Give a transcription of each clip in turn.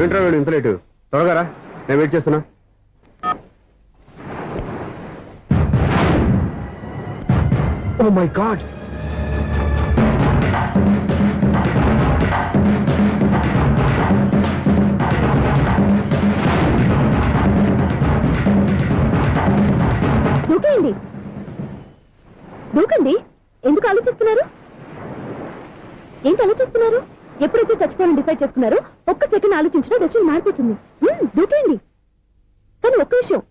ఏంట్రా వీడు ఇంత లేటు? త్వరగా రా, నేను వెయిట్ చేస్తున్నా. ఓ మై గాడ్, దూకేయండి, దూకండి. ఎందుకు ఆలోచిస్తున్నారు? ఏంటి ఆలోచిస్తున్నారు? ఎప్పుడైతే చచ్చిపోవాలని డిసైడ్ చేసుకున్నారో ఒక్క సెకండ్ ఆలోచించినా డెసిషన్ మారిపోతుంది. దూకేయండి. కానీ ఒక్క విషయం,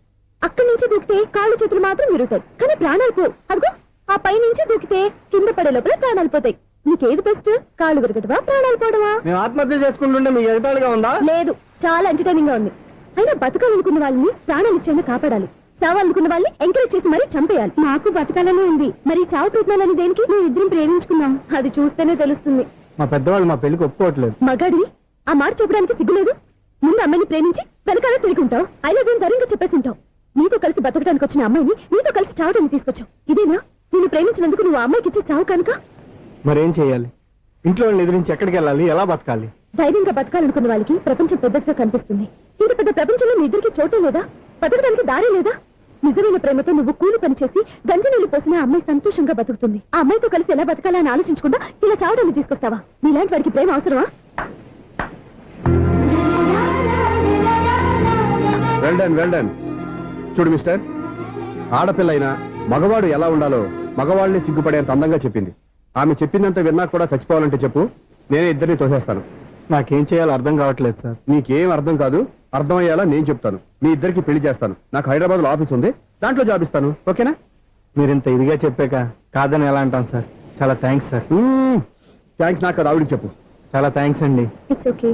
అక్కడి నుంచి దూకితే కాళ్ళు చేతులు మాత్రం విరుగుతాయి, కానీ ప్రాణాలు పోవు. అదిగో ఆ పై నుంచి దూకితే కింద పడే లోపల ప్రాణాలు పోతాయి. నీకేది బెస్ట్? కాళ్ళు విరగటమా, ప్రాణాలు పోవడమా? మేము ఆత్మహత్య చేసుకుంటుంటే మీకు ఎగతాళిగా ఉందా? లేదు, చాలా ఎంటర్టైనింగ్ గా ఉంది. అయినా బతకాలనుకున్న వాళ్ళని ప్రాణాలు ఇచ్చేందుకు కాపాడాలి, చావాలనుకున్న వాళ్ళని ఎంకరేజ్ చేసి మరీ చంపేయాలి. నాకు బతకాలని ఉంది, మరి చావు ప్రయత్నాలని దేనికి? మేము ఇద్దరం ప్రేమించుకున్నాం, అది చూస్తేనే తెలుస్తుంది. మా పెద్దవాళ్ళు మా పెళ్లికి ఒప్పుకోవట్లేదు. మగాడి ఆ మాట చెప్పడానికి సిగ్గులేదు? ముందు అమ్మాయిని ప్రేమించి వెనకాల తిరుగుంటావు, ఐ లవ్ యూ ధైర్యంగా చెప్పేసి ఉంటావు. నీతో కలిసి బతకడానికి వచ్చిన అమ్మాయిని నీతో కలిసి చావడానికి తీసుకొచ్చావు. ఇదేనా నేను ప్రేమించినందుకు నువ్వు ఆ అమ్మాయికి ఇచ్చే చావు కనుక? మరేం చేయాలి? ఇంట్లో వాళ్ళని ఎదిరించి ఎక్కడికి వెళ్ళాలి? ఎలా బతకాలి? ధైర్యంగా బతకాలనుకున్న వాళ్ళకి ప్రపంచం పెద్దగా కనిపిస్తుంది. ఇంత పెద్ద ప్రపంచంలో మీ ఇద్దరికి చోటే లేదా? బతకడానికి దారే లేదా? నిజమైన ప్రేమతో నువ్వు కూలి పని చేసి గంజి నీళ్లు పోసిన ఆ అమ్మాయి సంతోషంగా బతుకుతుంది. ఆ అమ్మాయితో కలిసి ఎలా బతకాలని ఆలోచించకుండా ఇలా చావడానికి తీసుకొస్తావా? నీలాంటి వారికి ప్రేమ అవసరమా? Well done, well done. చూడు మిస్టర్, ఆడపిల్ల అయినా మగవాడు ఎలా ఉండాలో మగవాళ్ళని సిగ్గుపడేంత అందంగా చెప్పింది. ఆమె చెప్పిందంత విన్నా కూడా చచ్చిపోవాలంటే చెప్పు, నేనే ఇద్దరిని తోసేస్తాను. నాకేం చేయాలో అర్థం కావట్లేదు సార్. నీకేం అర్థం కాదు, అర్థమయ్యేలా నేను చెప్తాను. మీ ఇద్దరికి పెళ్లి చేస్తాను. నాకు హైదరాబాద్ లో ఆఫీస్ ఉంది, దాంట్లో జాబ్ ఇస్తాను. ఓకేనా? మీరు ఇంత ఇదిగా చెప్పాక కాదని ఎలా అంటాను సార్. చాలా థ్యాంక్స్ సార్. థ్యాంక్స్ నాకు కాదు, ఆవిడికి చెప్పు. చాలా థ్యాంక్స్ అండి. It's okay.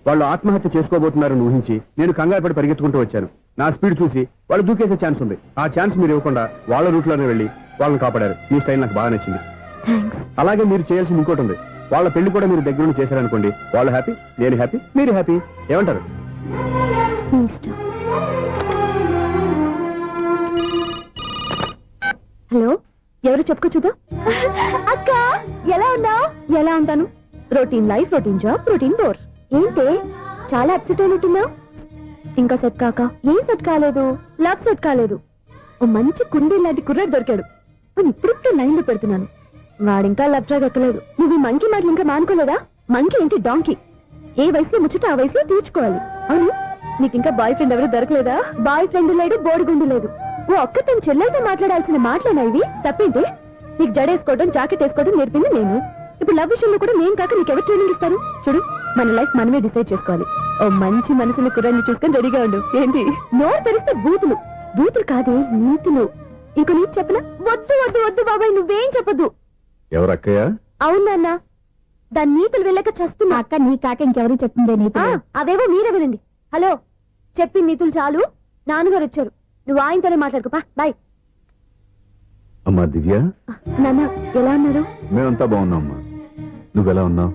వాళ్ళు ఆత్మహత్య చేసుకోబోతున్నారని ఊహించి నేను కంగారు పడి పరిగెత్తుకుంటూ వచ్చాను. నా స్పీడ్ చూసి వాళ్ళు దూకేసే ఛాన్స్ ఉంది. ఆ ఛాన్స్ మీరు ఇవ్వకుండా వాళ్ళ రూట్లోనే వెళ్ళి వాళ్ళని కాపాడారు. మీ స్టైల్ నాకు బాగా నచ్చింది. అలాగే మీరు చేయాల్సింది ఇంకోటి ఉంది. వాళ్ళ పెళ్లి కూడా మీరు దగ్గర నుండి చేశారనుకోండి, వాళ్ళు హ్యాపీ, నేను హ్యాపీ, మీరు హ్యాపీ. ఏమంటారు? హలో, ఎవరు చెప్పుకో చూద్దాం. అక్క ఎలా ఉన్నావు? ఎలా ఉంటాను? Routine life, routine job, routine bore. ఏంటే చాలా అప్సెట్ అయినట్టున్నావు? ఇంకా సెట్ కాక? ఏం సెట్ కాలేదు? లవ్ సెట్ కాలేదు. ఓ మంచి కుండీ లాంటి కుర్రాడు దొరికాడు, నేను ఇప్పుడిప్పుడు లైన్ లో పెడుతున్నాను. వాడింకా లవ్ ట్రాక్ ఎక్కలేదు. నువ్వు ఈ మంకీ మాటలు ఇంకా మానుకోలేదా? మంకీ ఏంటి, డాంకీ. ఏ వయసులో ముచ్చట ఆ వయసులో తీర్చుకోవాలి. అవును, నీకు ఇంకా బాయ్ ఫ్రెండ్ ఎవరు దొరకలేదా? బాయ్ ఫ్రెండ్ లేడు, బోడిగుండు లేదు. ఓ అక్క తన చెల్లెలతో మాట్లాడాల్సిన మాటలేనా ఇవి? తప్పేంటే? నీకు జడేసుకోవడం, జాకెట్ వేసుకోవడం నేర్పింది నేను. ఇప్పుడు లవ్ విషయంలో కూడా నేను కాక నీకెవరు ట్రైనింగ్ ఇస్తారు? చూడు, మన లైఫ్ మనమే డిసైడ్ చేసుకోవాలి. ఓ మంచి మనసుని కుర్రాన్ని చూసుకొని రెడీగా ఉండు. ఏంటి నోరు తెరిస్తే బూతులు? బూతులు కాదే, నీతులు. ఇంకో నీతి చెప్పనా? వద్దు వద్దు వద్దు బాబాయ్, నువ్వేం చెప్పొద్దు. ఎవరు అక్కయ్య? అవునన్నా, దాని నీతులు వెళ్ళక చస్తున్నా. అక్క నీ కాక ఇంకెవరు చెప్పిందే నీతులు? అవేవో మీరే వినండి. హలో, చెప్పి నీతులు చాలు, నాన్నగారు వచ్చారు. నువ్వు ఆయనతోనే మాట్లాడుకోపా. బాయ్. అమ్మా దివ్య, నాన్న ఎలా ఉన్నారు? మేమంతా బాగున్నాం అమ్మా. నువ్వెలా ఉన్నావు?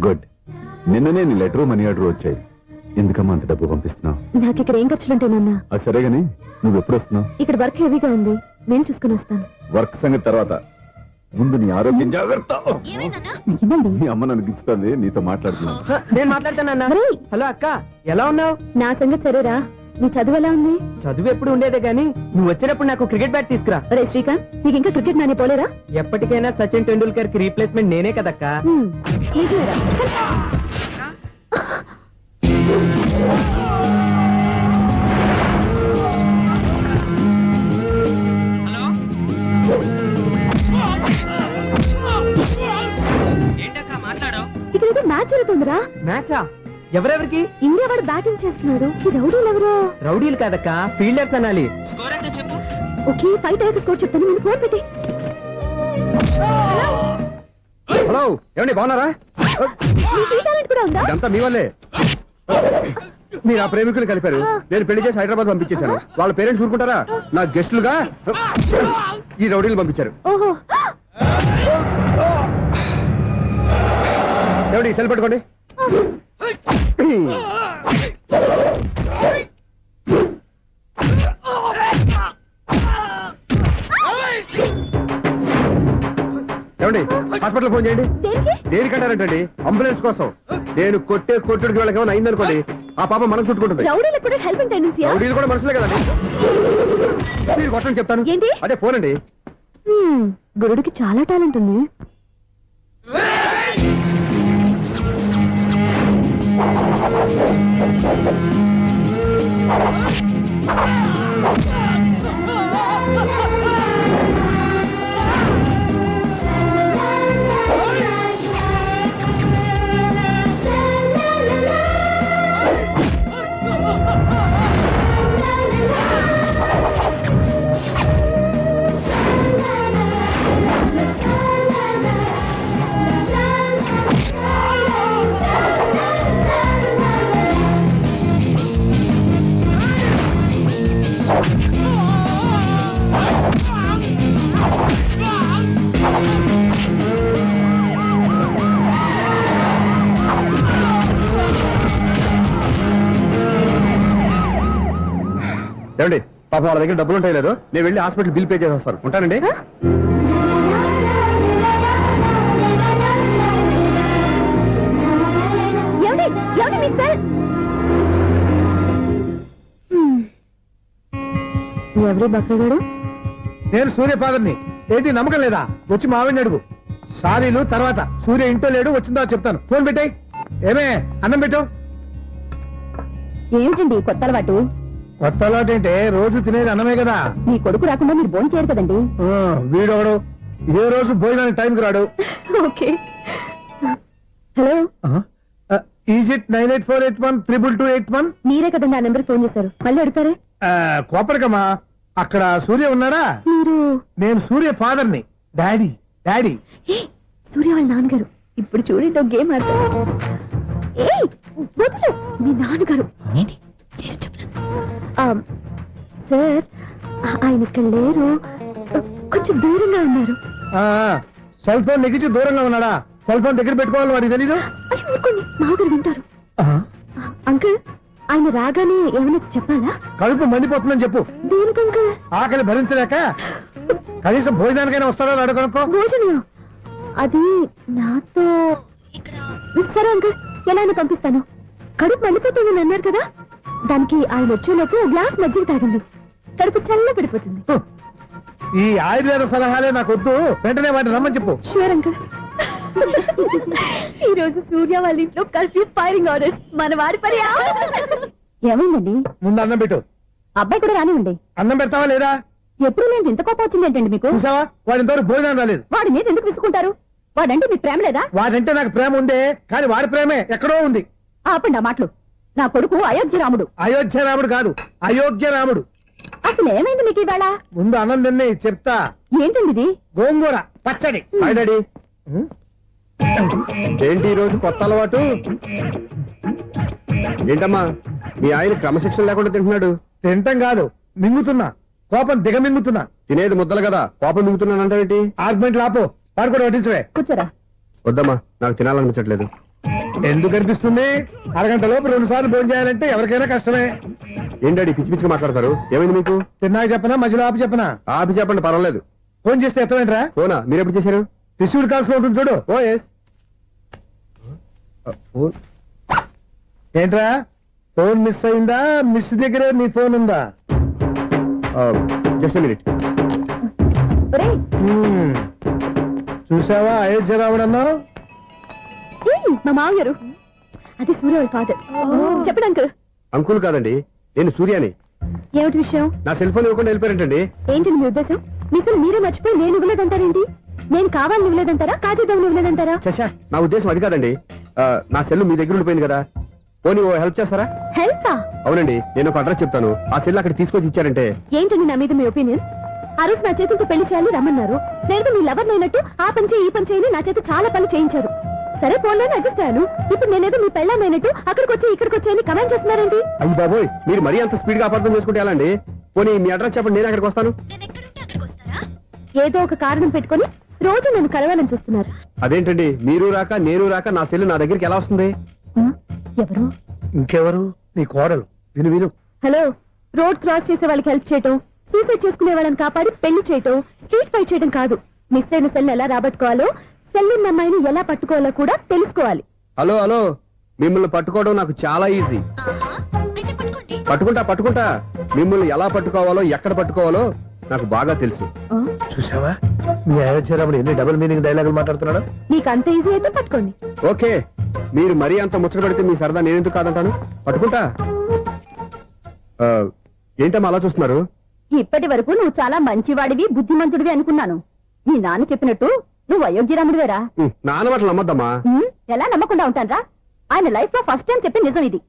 గుడ్. నిన్ననే నీ లెటరు, మనీ ఆర్డర్ వచ్చాయి. ఎందుకమ్మా అంత డబ్బు పంపిస్తున్నావు? నాకు ఇక్కడ ఏం ఖర్చులుంటానన్నా. అది సరేగాని నువ్వు ఎప్పుడు వస్తున్నావు? ఇక్కడ వర్క్ హెవీగా ఉంది, నేను చూసుకుని వస్తాను. వర్క్ సంగతి తర్వాత, ముందు నీ ఆరోగ్యం జాగ్రత్త. నీ అమ్మ నన్ను గిచ్చుతుంది, నీతో మాట్లాడుతున్నాను. నేను మాట్లాడతానన్నా. హలో అక్క, ఎలా ఉన్నావు? నా సంగతి సరేరా, నీ చదువు ఎలా ఉంది? చదువు ఎప్పుడు ఉండేదే గానీ నువ్వు వచ్చినప్పుడు నాకు క్రికెట్ బ్యాట్ తీసుకురా. అరే శ్రీకాంత్, నీకు ఇంకా క్రికెట్ నాని పోలేరా? ఎప్పటికైనా సచిన్ టెండూల్కర్ కి రీప్లేస్మెంట్ నేనే కదక్కా. నిజమేరా? ఇక్కడ ఏదో మ్యాచ్ జరుగుతుందిరా. మ్యాచా? ఎవరెవరికి? ఇండియా వాడు బ్యాటింగ్ చేస్తున్నాడు. ఈ రౌడీలు ఎవరు? రౌడీలు కాదక్క, ఫీల్డర్స్ అనాలి. స్కోర్ ఎంతో చెప్పు. ఓకే, 5 అయ్యాక స్కోర్ చెప్తాను. ముందు ఫోన్ పెట్టి. హలో, ఏమండి బాగున్నారా? నీకు ఈ టాలెంట్ కూడా ఉందా? ఇదంతా మీ వల్లే. మీరు ఆ ప్రేమికులు కలిపారు, నేను పెళ్లి చేసి హైదరాబాద్ పంపించేశాను. వాళ్ళ పేరెంట్స్ ఊరుకుంటారా? నా గెస్టులుగా ఈ రౌడీలు పంపించారు. ఓహో, ఏమండి సెల్ పట్టుకోండి. ఏమండి హాస్పిటల్ ఫోన్ చేయండి. దేనికి? దేనికంటారంటండి? అంబులెన్స్ కోసం. నేను కొట్టే కొట్టుడికి వాళ్ళకి ఏమైనా అయిందనుకోండి ఆ పాప మనం చుట్టుకుంటుంది. రౌడీలకు కూడా హెల్పింగ్ టెండెన్సీయా? రౌడీలు కూడా మనుషులే కదండి. మీరు కొట్టండి చెప్తాను. ఏంటి? అదే ఫోన్ అండి. గురుడికి చాలా టాలెంట్ ఉంది. ఏమండి పాప వాళ్ళ దగ్గర డబ్బులు ఉంటాయి లేదు, నేను వెళ్ళి హాస్పిటల్ బిల్ పే చేసి వస్తాను. ఉంటానండి. ఎవరు బక్రగాడు? నేను సూర్య ఫాదర్ని. ఏంటి నమ్మకం లేదా? వచ్చి మావిని అడుగు. సారీలు తర్వాత. సూర్య ఇంట్లో లేడు, వచ్చిందా చెప్తాను. ఫోన్ పెట్టాయి. ఏమే అన్నం పెట్టు. ఏమిటండి కొత్త అలవాటు? కొత్త అలవాటు ఏంటే? రోజు తినేది అన్నమే కదా. మీ కొడుకు రాకుండా మీరు భోజనం చేయరు కదండి. వీడోడు ఏ రోజు భోజనానికి టైంకి రాడు. ఓకే. Hello, is it 9848132281. మీరే కదండి ఆ నెంబర్ ఫోన్ చేశారు, మళ్ళీ అడుగుతారే? కోపరికమ్మా. అక్కడ సూర్య ఉన్నాడా? మీరు? నేను సూర్య ఫాదర్ని. Daddy daddy. ఏ, సూర్య వాళ్ళ నాన్నగారు. ఇప్పుడు చూడండి ఒక గేమ్ ఆడతారు. ఏయ్, వదిలు. మీ నాన్నగారు సార్, ఆయన ఇక్కడ లేరు, కొంచెం దూరంగా ఉన్నారు. సెల్ ఫోన్ నెగిచి దూరంగా ఉన్నాడా? సెల్ ఫోన్ దగ్గర పెట్టుకోవాలి, వాడికి తెలీదు. అయ్యో ఊరుకోండి, మామగారు వింటారు. అంకుల్, ఆయన రాగానే ఏమైనా చెప్పాలా? కడుపు మండిపోతుందని చెప్పు. దేనికి అంకుల్? ఆకలి భరించలేక కనీసం భోజనానికైనా వస్తాడో అడగనుకో. భోజనం అది నాతో సరే అంకుల్, ఎలా అయినా పంపిస్తాను. కడుపు మండిపోతుందని అన్నారు కదా, దానికి ఆయన వచ్చేలోపు గ్లాస్ మజ్జిగ తాగండి, కడుపు చల్ల పడిపోతుంది. ఈ ఆయుర్వేద సలహాలే నాకు వద్దు, వెంటనే వాటిని రమ్మని చెప్పు. Sure uncle. ఈ రోజు సూర్య వాళ్ళ ఇంట్లో కర్ఫ్యూ ఫైరింగ్ ఆర్డర్స్. మన వాడి పని ఏమైందండి? ముందు అన్నం పెట్టు. అబ్బాయి కూడా రానివ్వండి. అన్నం పెడతావా లేదా? ఎప్పుడు నేను ఇంత కోపం వచ్చింది ఏంటండి మీకు? చూసావా, వాడి ఇంతవరకు భోజనం రాలేదు. వాడి మీద ఎందుకు విసుకుంటారు? వాడంటే మీకు ప్రేమ లేదా? వాడంటే నాకు ప్రేమ ఉందే, కానీ వాడి ప్రేమే ఎక్కడో ఉంది. ఆపండి ఆ మాటలు. నా కొడుకు అయోధ్య రాముడు. అయోధ్య రాముడు కాదు, అయోగ్య రాముడు. అసలు ఏమైంది మీకు ఇవాళ? ముందు అన్నం తిని చెప్తా. ఏంటండి ఇది? గోంగూర పచ్చడి. Hi daddy. ఏంటి ఈ రోజు కొత్త అలవాటు? ఏంటమ్మా మీ ఆయన క్రమశిక్షణ లేకుండా తింటున్నాడు? తింటం కాదు, మింగుతున్నా. కోపం దిగమింగుతున్నా. తినేది ముద్దలు కదా, కోపం మింగుతున్నానంటే ఆర్గ్మెంట్ లాపో. వాడు కూడా వడ్డించవే. కూర్చోరా. వద్దమ్మా, నాకు తినాలనిపించట్లేదు. ఎందుకు అనిపిస్తుంది? అరగంట లోపు 2 సార్లు భోజనం చేయాలంటే ఎవరికైనా కష్టమే. ఏంటండి పిచ్చి పిచ్చిగా మాట్లాడతారు? ఏమైంది మీకు? తిన్నాక చెప్పనా, మధ్యలో ఆపి చెప్పనా? ఆపి చెప్పండి, పర్వాలేదు. ఫోన్ చేస్తే ఎత్తమేంట్రా? ఫోనా? మీరు ఎప్పుడు చేశారు? రిసీవ్డ్ కాల్స్ లో ఉంటుంది చూడు. ఓ ఎస్. ఏంట్రా, ఫోన్ మిస్ అయిందా? మిస్ దగ్గరే నీ ఫోన్ ఉందా? Just minute. ఒరేయ్, చూసావా అయోధ్య రావడన్నావు? మా మామగారు. అది సూర్య వాళ్ళ ఫాదర్. చెప్పండి అంకుల్. అంకుల్ కాదండి, నేను సూర్యాని. ఏమిటి విషయం? నా సెల్ ఫోన్ ఇవ్వకుండా వెళ్ళిపోయారంటండి. ఏంటండి మీ ఉద్దేశం? మిసలు మీరే మర్చిపోయి నేను ఇవ్వలేదంటారేంటి? నేను కావాలని ఇవ్వలేదంటారా, కాజేద్దామని ఇవ్వలేదంటారా? చచ్చా, నా ఉద్దేశం అది కాదండి. నా సెల్ మీ దగ్గర ఉండిపోయింది కదా, పోనీ ఓ హెల్ప్ చేస్తారా? హెల్పా? అవునండి, నేను ఒక అడ్రస్ చెప్తాను, ఆ సెల్ అక్కడ తీసుకొచ్చి ఇచ్చారంటే. ఏంటండి నా మీద మీ ఒపీనియన్? ఆ రోజు నా చేతులతో పెళ్లి చేయాలి రమ్మన్నారు. నేను మీ లవర్ అయినట్టు ఆ పని చేయి ఈ పని చేయని నా చేత చాలా పనులు చేయించారు. సరే ఫోన్లోనే అడ్జస్ట్ అయ్యాను. ఇప్పుడు నేనేదో మీ పెళ్ళమైనట్టు అక్కడికి వచ్చి ఇక్కడికి వచ్చి కమెంట్ చేస్తున్నారేంటి? అయ్యి బాబోయ్, మీరు మరీ అంత స్పీడ్ గా అపార్థం చేసుకుంటే ఎలా అండి? పోనీ మీ అడ్రస్ చెప్పండి, నేను అక్కడికి వస్తాను. ఏదో ఒక కారణం పెట్టుకొని రోజు నన్ను కలవాలని చూస్తున్నారు. అదేంటండి, మీరు రాక నేను రాక నా సెల్ నా దగ్గరికి ఎలా వస్తుంది? ఎవరు? ఇంకెవరు? నీ కోడలు. విను విను. హలో, రోడ్ క్రాస్ చేసే వాళ్ళకి హెల్ప్ చేయటం, సూసైడ్ చేసుకునే వాళ్ళని కాపాడి పెళ్లి చేయటం, స్ట్రీట్ ఫైట్ చేయడం కాదు. మిస్ అయిన సెల్ ఎలా రాబట్టుకోవాలో, సెల్ ఉన్న అమ్మాయిని ఎలా పట్టుకోవాలో కూడా తెలుసుకోవాలి. హలో హలో, మిమ్మల్ని పట్టుకోవడం నాకు చాలా ఈజీ. పట్టుకుంటా మిమ్మల్ని ఎలా పట్టుకోవాలో ఎక్కడ పట్టుకోవాలో నాకు బాగా తెలుసు. చూసావా మీ అయోధ్యరాముడు ఎన్ని డబుల్ మీనింగ్ డైలాగులు మాట్లాడుతున్నాడు. మీకు అంత ఈజీ అయితే పట్టుకోండి. ఓకే, మీరు మరీ అంత ముచ్చట పెడితే మీ సరదా నేనెందుకు కాదంటాను. పట్టుకుంటా. ఆ, ఏంటమ్మా అలా చూస్తున్నారు? ఇప్పటి వరకు నువ్వు చాలా మంచివాడివి, బుద్ధిమంతుడివి అనుకున్నాను. నీ నాన్న చెప్పినట్టు నువ్వు అయోగ్యరాముడివేరా? నాన్న మాటలు నమ్మద్దమ్మా. ఎలా నమ్మకుండా ఉంటానరా? ఆయన లైఫ్ లో ఫస్ట్ టైం చెప్పిన నిజం ఇది.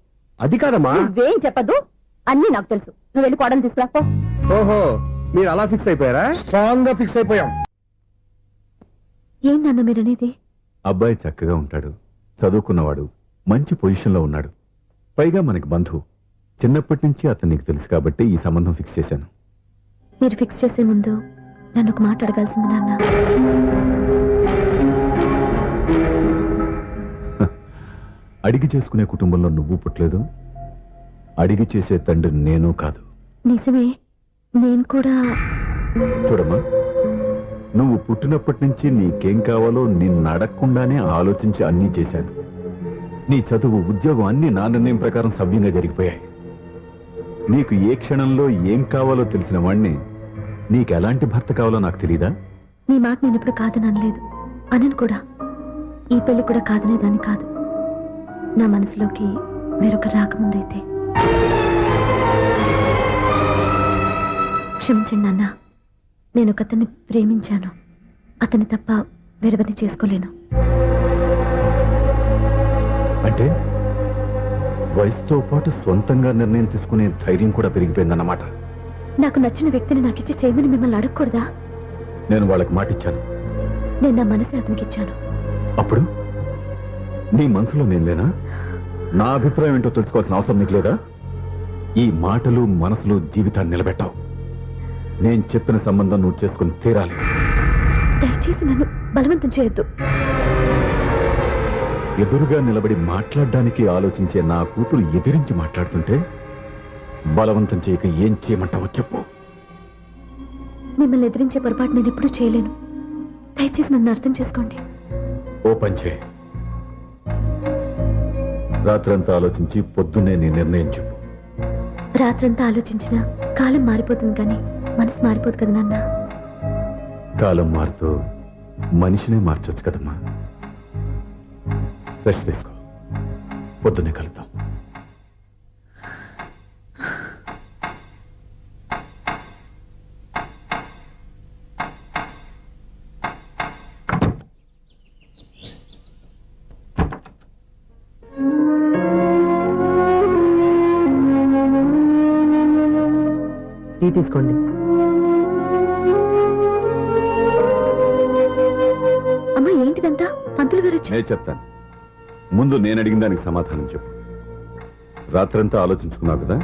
అది కాదమ్మా. నువ్వేం చెప్పదు, అన్ని నాకు తెలుసు. నువ్వు వెళ్ళి కోడలు తీసుకురాపో. ఓహో, మీరు అలా ఫిక్స్ అయిపోయారా? స్ట్రాంగ్ గా ఫిక్స్ అయిపోయాం. ఏం నాన్న మీరనేది? అబ్బాయి చక్కగా ఉంటాడు, చదువుకున్నవాడు, మంచి పొజిషన్లో ఉన్నాడు, పైగా మనకి బంధువు. చిన్నప్పటి నుంచి అతను నీకు తెలుసు కాబట్టి ఈ సంబంధం ఫిక్స్ చేశాను. మీరు ఫిక్స్ చేసే ముందు నన్ను ఒక మాట అడగాల్సింది నాన్న. అడిగి చేసుకునే కుటుంబంలో నువ్వు పుట్టలేదు, అడిగి చేసే తండ్రి నేను కాదు. నిజమే, నేను కూడా. చూడమ్మా, నువ్వు పుట్టినప్పటి నుంచి నీకేం కావాలో నిన్ను అడగకుండానే ఆలోచించి అన్నీ చేశాను. నీ చదువు, ఉద్యోగం అన్నీ నా నిర్ణయం ప్రకారం సవ్యంగా జరిగిపోయాయి. నీకు ఏ క్షణంలో ఏం కావాలో తెలిసిన వాణ్ణి నీకు ఎలాంటి భర్త కావాలో నాకు తెలీదా? నీ మాట నేను ఇప్పుడు కాదని అనలేదు, అనను కూడా. ఈ పెళ్లి కూడా కాదనేదాన్ని కాదు. నా మనసులోకి వేరొక రాకముందైతే. క్షమించండి నాన్న, నేను ఒకతన్ని ప్రేమించాను. అతన్ని తప్ప వేరెవరిని చేసుకోలేను. అంటే వయసుతో పాటు సొంతంగా నిర్ణయం తీసుకునే ధైర్యం కూడా పెరిగిపోయిందన్నమాట. నాకు నచ్చిన వ్యక్తిని నాకిచ్చి చేయమని మిమ్మల్ని అడగకూడదా? నేను వాళ్ళకి మాటిచ్చాను. నేను నా మనసే అతనికి ఇచ్చాను. అప్పుడు నీ మనసులో నేను లేనా? నా అభిప్రాయం ఏంటో తెలుసుకోవాల్సిన అవసరం నీకు లేదా? ఈ మాటలు మనసులు జీవితాన్ని నిలబెట్టావు. నేను చెప్పిన సంబంధం నువ్వు చేసుకుని తీరాలి. దయచేసి నన్ను బలవంతం చేయొద్దు. ఎదురుగా నిలబడి మాట్లాడడానికి ఆలోచించే నా కూతురు ఎదిరించి మాట్లాడుతుంటే బలవంతం చేయక ఏం చేయమంటావో చెప్పు. మిమ్మల్ని ఎదిరించే పొరపాటు నేను ఎప్పుడూ చేయలేను. దయచేసి నన్ను అర్థం చేసుకోండి. ఓ పని చేయి, రాత్రంతా ఆలోచించి పొద్దున్నే నీ నిర్ణయం చెప్పు. రాత్రంతా ఆలోచించినా కాలం మారిపోతుంది, కానీ మనసు మారిపోదు కదా నాన్న. కాలం మారుతూ మనిషినే మార్చొచ్చు కదమ్మా. రెస్ట్ తీసుకో, పొద్దున్నే కలుద్దాం. టీ తీసుకోండి. అమ్మా, ఏంటిదంతా? పంతులు గారు వచ్చి. నేను చెప్తాను, ముందు నేను అడిగిన దానికి సమాధానం చెప్పు. రాత్రంతా ఆలోచించుకున్నావు కదా,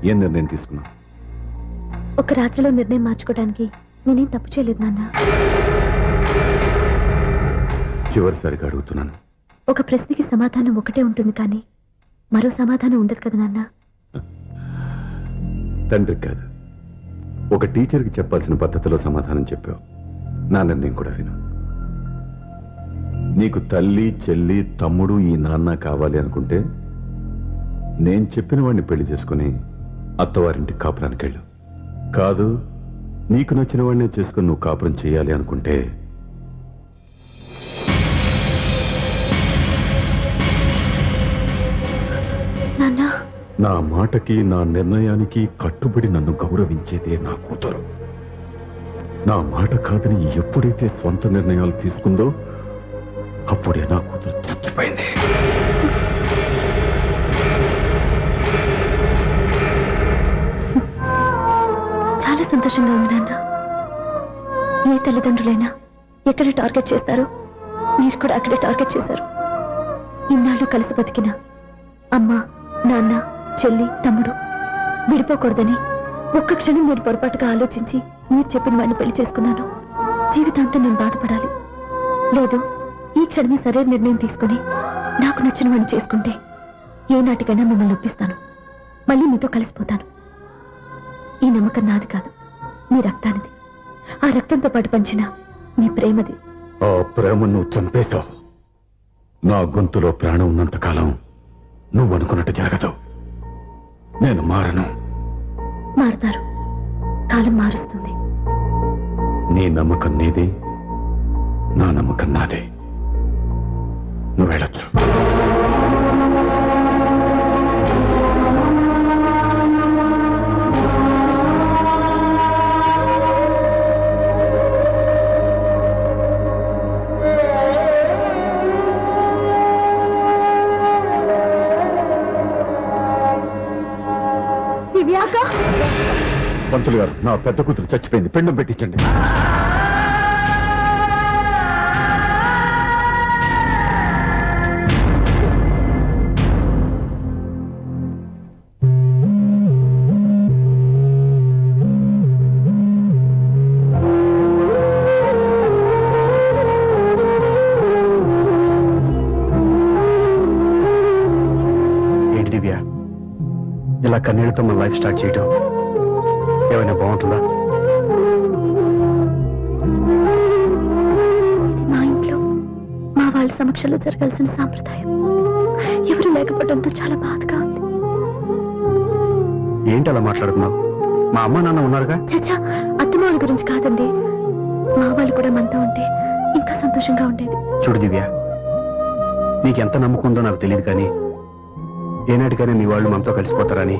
ఏం నిర్ణయం తీసుకున్నావు? ఒక రాత్రిలో నిర్ణయం మార్చుకోవడానికి నేనేం తప్పు చేయలేదు నాన్న. చివరిసారిగా అడుగుతున్నాను. ఒక ప్రశ్నకి సమాధానం ఒకటే ఉంటుంది, కానీ మరో సమాధానం ఉండదు కదా నాన్న. తండ్రికి కాదు, ఒక టీచర్కి చెప్పాల్సిన పద్ధతిలో సమాధానం చెప్పావు. నా నిర్ణయం కూడా విను. నీకు తల్లి, చెల్లి, తమ్ముడు, ఈ నాన్న కావాలి అనుకుంటే నేను చెప్పిన వాడిని పెళ్లి చేసుకుని అత్తవారింటికి కాపురానికి వెళ్ళు. కాదు, నీకు నచ్చిన వాడినే చేసుకుని నువ్వు కాపురం చేయాలి అనుకుంటే నాన్న, నా మాటకి, నా నిర్ణయానికి కట్టుబడి నన్ను గౌరవించేదే నా కూతురు. నా మాట కాదని ఎప్పుడైతే సొంత నిర్ణయాలు తీసుకుందో అప్పుడే నా కూతురు చచ్చిపోయింది. చాలా సంతోషంగా ఉంది నాన్న. ఏ తల్లిదండ్రులైనా ఎక్కడ టార్గెట్ చేస్తారో మీరు కూడా అక్కడే టార్గెట్ చేశారు. ఇన్నాళ్ళు కలిసి బతికిన అమ్మ, నాన్న, చెల్లి, తమ్ముడు విడిపోకూడదని ఒక్క క్షణం నేను పొరపాటుగా ఆలోచించి మీరు చెప్పిన వాడిని పెళ్లి చేసుకున్నాను. జీవితాంతం నేను బాధపడాలి. లేదు, ఈ క్షణమే సరైన నిర్ణయం తీసుకుని నాకు నచ్చిన వాడిని చేసుకుంటే ఏ నాటికైనా మిమ్మల్ని ఒప్పిస్తాను. మళ్ళీ మీతో కలిసిపోతాను. ఈ నమ్మకం నాది కాదు, మీ రక్తానిది. ఆ రక్తంతో పాటు పంచిన మీ ప్రేమది. ఆ ప్రేమ నువ్వు చంపేశావు. నా గొంతులో ప్రాణం ఉన్నంత కాలం నువ్వు అనుకున్నట్టు జరగదు. నేను మారను. మారుతారు, కాలం మారుస్తుంది. నీ నమ్మకం నీదే, నా నమ్మకం నాదే. నువ్వు వెళ్ళొచ్చు. దివ్యాక, పంతులు గారు, నా పెద్ద కూతురు చచ్చిపోయింది, పిండం పెట్టించండి. ఏంటి దివ్య, ఇలా కన్నీళ్లతో మన లైఫ్ స్టార్ట్ చేయటం ఏమైనా బాగుంటుందా? మా ఇంట్లో మా వాళ్ళ సమక్షంలో జరగాల్సిన సాంప్రదాయం ఎవరు లేకపోవడంతో చాలా బాధగా ఉంది. ఏంటి అలా మాట్లాడుతున్నావు? మా అమ్మ నాన్న ఉన్నారుగా. చచ్చా, అత్తమాల గురించి కాదండి, మా వాళ్ళు కూడా మనతో ఉంటే ఇంకా సంతోషంగా ఉండేది. చూడు దివ్య, నీకెంత నమ్మకం ఉందో నాకు తెలియదు, కానీ ఏనాటికైనా నీ వాళ్ళు మనతో కలిసిపోతారని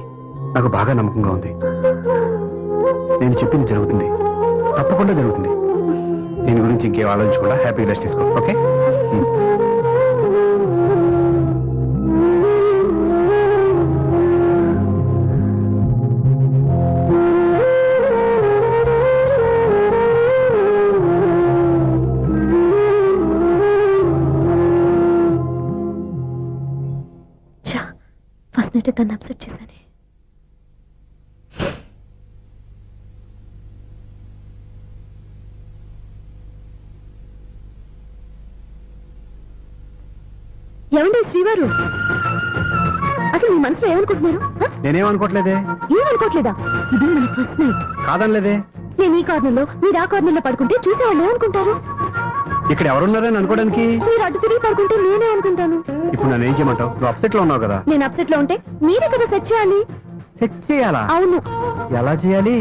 నాకు బాగా నమ్మకంగా ఉంది. నేను చెప్పింది జరుగుతుంది, తప్పకుండా జరుగుతుంది. దీని గురించి ఇంకేం ఆలోచించకుండా హ్యాపీగా రెస్ట్ తీసుకో, ఓకే? ఫస్ట్ నైట్ తను అప్సెట్ చేశాను. ఏమండి శ్రీవారు, అసలు మీ మనసులో ఏమనుకుంటున్నారు? నేనేమనుకోవట్లేదే. ఏమనుకోవట్లేదా? ఇది మన ఫస్ట్ నైట్. కాదనలేదే. నేను ఈ కార్నర్లో మీరు ఆ కార్నర్లో పడుకుంటే చూసేవాళ్ళు ఏమనుకుంటారు? ఇక్కడ ఎవరున్నారని అనుకోవడానికి. మీరు అటు తిరిగి పడుకుంటే నేనే అనుకుంటాను. ఇప్పుడు నన్ను ఏం చేయమంటావు? నువ్వు అప్సెట్ లో ఉన్నావు కదా. నేను అప్సెట్ లో ఉంటే మీరే కదా సెట్ చేయాలి. సెట్ చేయాలా? అవును. ఎలా చేయాలి?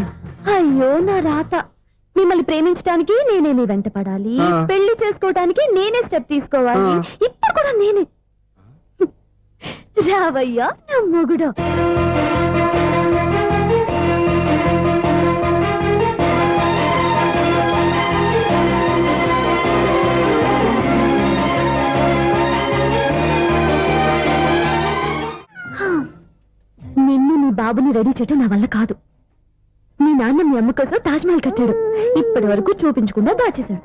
అయ్యో నా రాత. మిమ్మల్ని ప్రేమించడానికి నేనే మీ వెంట పడాలి, ఆ. పెళ్లి చేసుకోవడానికి నేనే స్టెప్ తీసుకోవాలి. ఆ. ఇప్పుడు కూడా నేనే. రావయ్యా నా మొగుడు. నిన్ను నీ బాబుని రెడీ చేయటం నా వల్ల కాదు. మీ నాన్న మీ అమ్మ కోసం తాజ్మహల్ కట్టాడు, ఇప్పటి వరకు చూపించకుండా దాచేశాడు.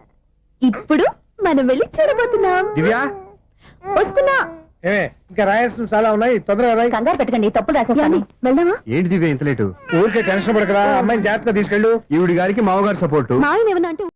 ఇప్పుడు మనం వెళ్ళి చూడబోతున్నాం. దివ్య, వస్తున్నా. ఏమే, ఇంకా రాయాల్సిన చాలా ఉన్నాయి, తొందరగా రాయి. కంగారు పెట్టకండి, తప్పుడు రాసేసాను. వెళ్దామా? ఏంటి దివ్య ఇంత లేటు? ఊరికే టెన్షన్ పడకరా, అమ్మాయిని జాగ్రత్తగా తీసుకెళ్ళు. ఈవిడి గారికి మామగారు సపోర్టు. మా ఆయన ఏమన్నా అంటే